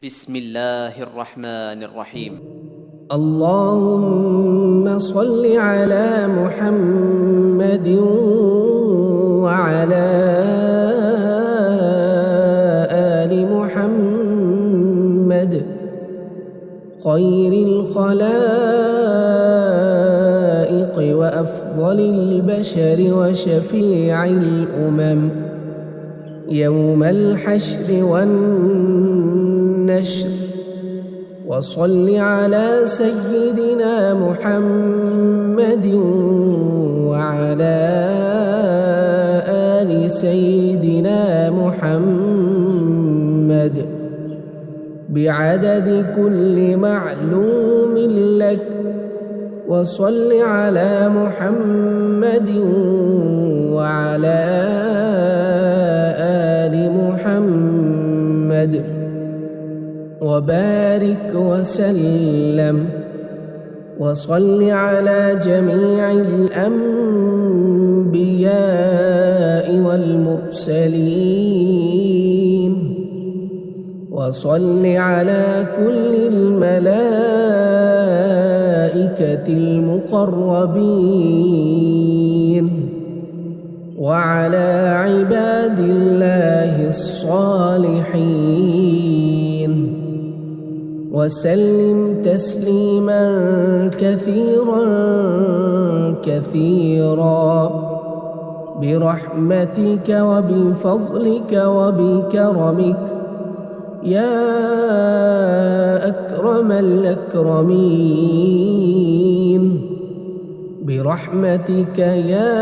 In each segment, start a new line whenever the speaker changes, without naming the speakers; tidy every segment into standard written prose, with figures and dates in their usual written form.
بسم الله الرحمن الرحيم.
اللهم صل على محمد وعلى آل محمد خير الخلائق وأفضل البشر وشفيع الأمم يوم الحشر والنشر. وصل على سيدنا محمد وعلى آل سيدنا محمد بعدد كل معلوم لك. وصل على محمد وعلى آل محمد وبارك وسلم. وصل على جميع الأنبياء والمرسلين. وصل على كل الملائكة المقربين وعلى عباد الله الصالحين. وسلم تسليما كثيرا كثيرا برحمتك وبفضلك وبكرمك يا أكرم الأكرمين، برحمتك يا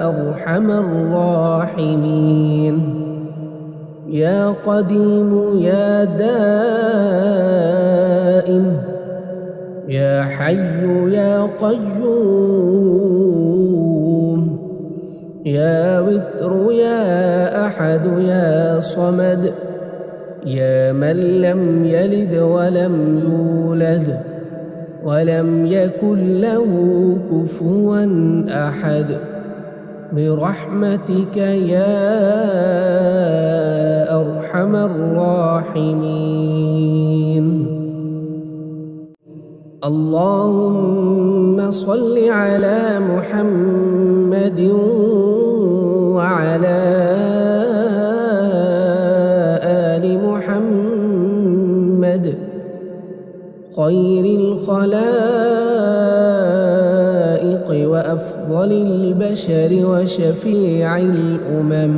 أرحم الراحمين، يا قديم يا دائم يا حي يا قيوم، يا وتر يا أحد يا صمد، يا من لم يلد ولم يولد ولم يكن له كفوا أحد، برحمتك يا أرحم الراحمين. اللهم صل على محمد وعلى آل محمد خير الخلائق وأفضل البشر وشفيع الأمم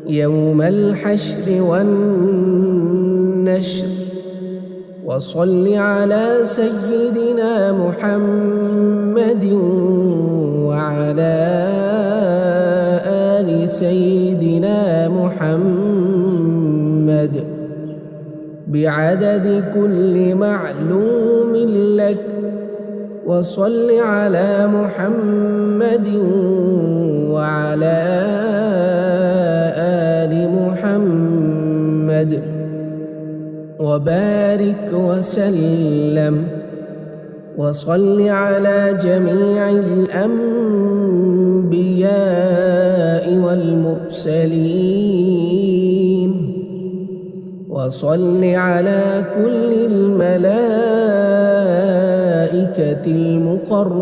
يوم الحشر والنشر. وصل على سيدنا محمد وعلى آل سيدنا محمد بعدد كل معلوم لك. وصل على محمد وعلى آل محمد وبارك وسلم. وصل على جميع الأنبياء والمرسلين. وصل على كل الملائكة المقربين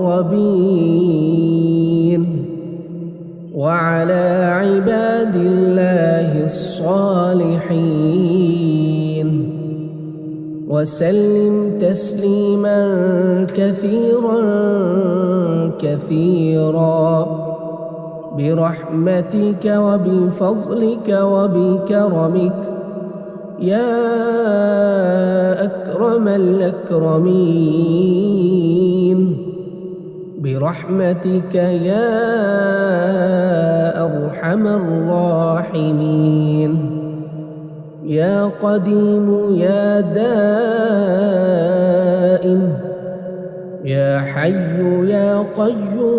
وعلى عباد الله الصالحين. وسلم تسليما كثيرا كثيرا برحمتك وبفضلك وبكرمك يا أكرم الأكرمين، برحمتك يا أرحم الراحمين، يا قديم يا دائم يا حي يا قيوم،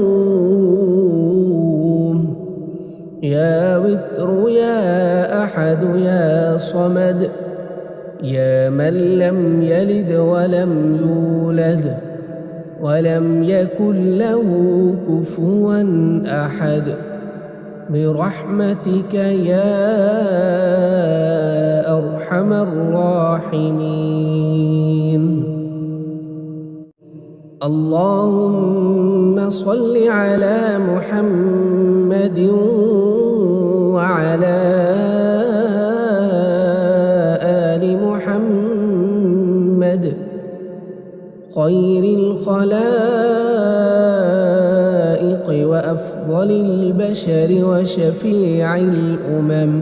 يا وتر يا أحد يا صمد، يا من لم يلد ولم يولد ولم يكن له كفوا أحد، برحمتك يا أرحم أرحم الراحمين. اللهم صل على محمد وعلى آل محمد خير الخلائق وأفضل البشر وشفيع الأمم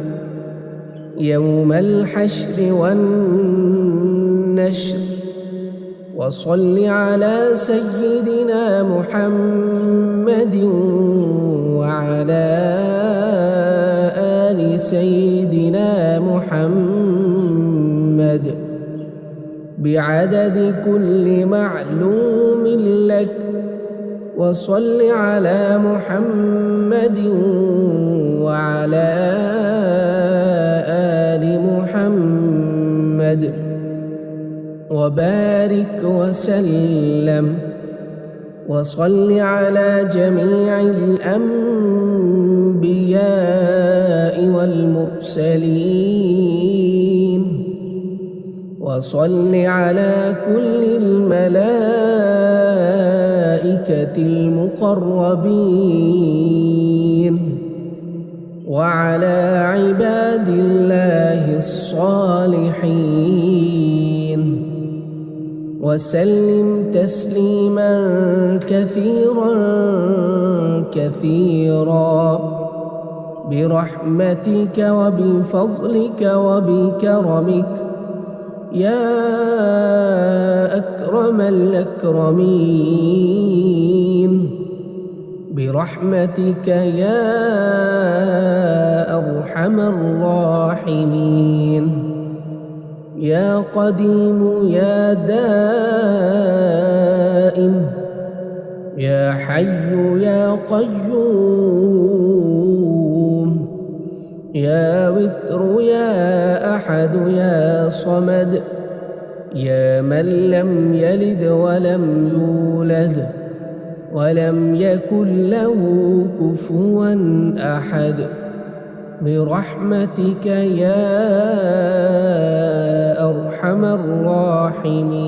يوم الحشر والنشر. وصل على سيدنا محمد وعلى آل سيدنا محمد بعدد كل معلوم لك. وصل على محمد وعلى آل محمد وبارك وسلم. وصل على جميع الأنبياء والمرسلين. وصل على كل الملائكة المقربين وعلى عباد الله الصالحين. وسلم تسليما كثيرا كثيرا برحمتك وبفضلك وبكرمك يا أكرم الأكرمين، برحمتك يا أرحم الراحمين. يا قديم يا دائم يا حي يا قيوم يا وتر يا أحد يا صمد يا من لم يلد ولم يولد ولم يكن له كفوا أحد، برحمتك يا أرحم الراحمين.